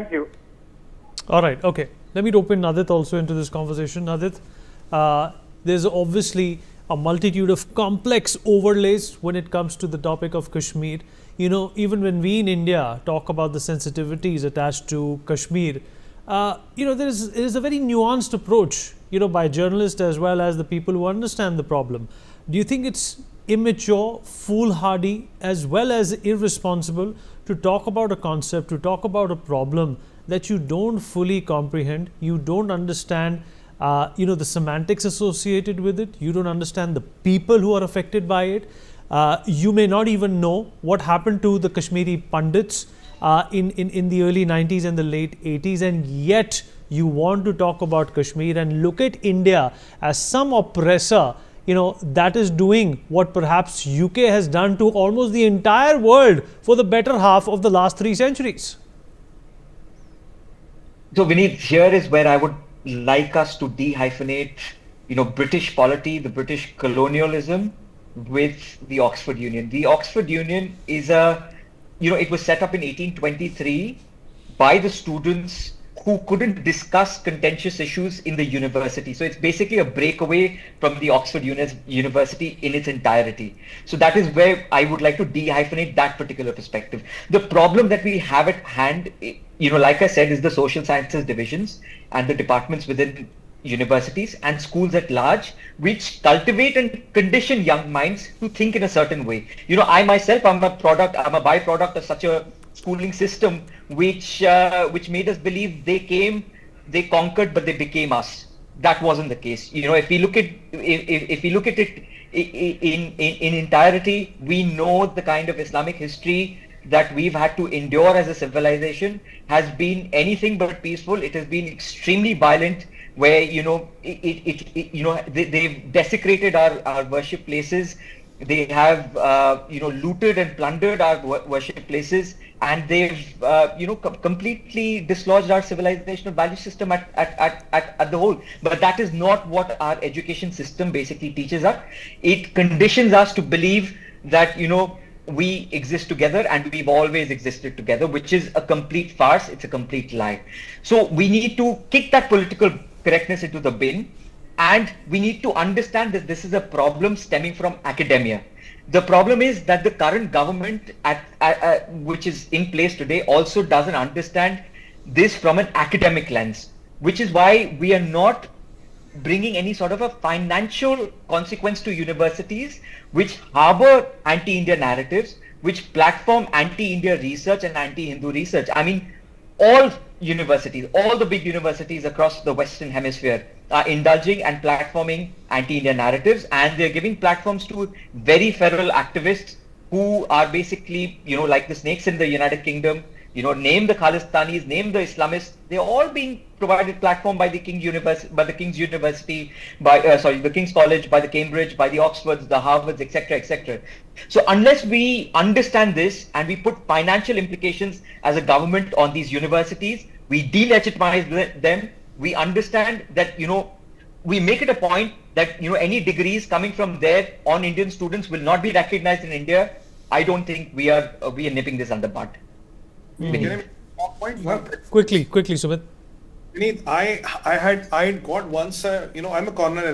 Thank you. All right, okay. Let me open Adit also into this conversation. Adit, there's obviously a multitude of complex overlays when it comes to the topic of Kashmir. You know, even when we in India talk about the sensitivities attached to Kashmir, there is a very nuanced approach, by journalists as well as the people who understand the problem. Do you think it's immature, foolhardy, as well as irresponsible to talk about a concept, to talk about a problem that you don't fully comprehend, you don't understand, the semantics associated with it, you don't understand the people who are affected by it, you may not even know what happened to the Kashmiri Pandits in the early 90s and the late 80s, and yet you want to talk about Kashmir and look at India as some oppressor, that is doing what perhaps UK has done to almost the entire world for the better half of the last 3 centuries. So Vineet, here is where I would like us to de-hyphenate, British polity, the British colonialism with the Oxford Union. The Oxford Union is it was set up in 1823 by the students who couldn't discuss contentious issues in the university. So it's basically a breakaway from the Oxford University in its entirety. So that is where I would like to de-hyphenate that particular perspective. The problem that we have at hand, like I said, is the social sciences divisions and the departments within universities and schools at large, which cultivate and condition young minds to think in a certain way. I myself, I'm a byproduct of such a schooling system which made us believe they conquered, but they became us. That wasn't the case. If we look at it in entirety, we know the kind of Islamic history that we've had to endure as a civilization has been anything but peaceful. It has been extremely violent, where they've desecrated our worship places. They have looted and plundered our worship places, and they've completely dislodged our civilizational value system at the whole. But that is not what our education system basically teaches us. It conditions us to believe that we exist together and we've always existed together, which is a complete farce. It's a complete lie. So we need to kick that political correctness into the bin, and we need to understand that this is a problem stemming from academia. The problem is that the current government which is in place today also doesn't understand this from an academic lens, which is why we are not bringing any sort of a financial consequence to universities which harbor anti-India narratives, which platform anti-India research and anti-Hindu research. I mean, all universities, all the big universities across the Western Hemisphere are indulging and platforming anti-India narratives, and they're giving platforms to very feral activists who are basically, like the snakes in the United Kingdom, name the Khalistanis, name the Islamists. They're all being provided platform by the King's University, the King's College, by the Cambridge, by the Oxfords, the Harvards, etc., etc. So unless we understand this and we put financial implications as a government on these universities, we delegitimize them. We understand that, we make it a point that, any degrees coming from there on Indian students will not be recognized in India. I don't think we are nipping this on the bud. Quickly, Sumit. Vineet, I got once, I'm a corner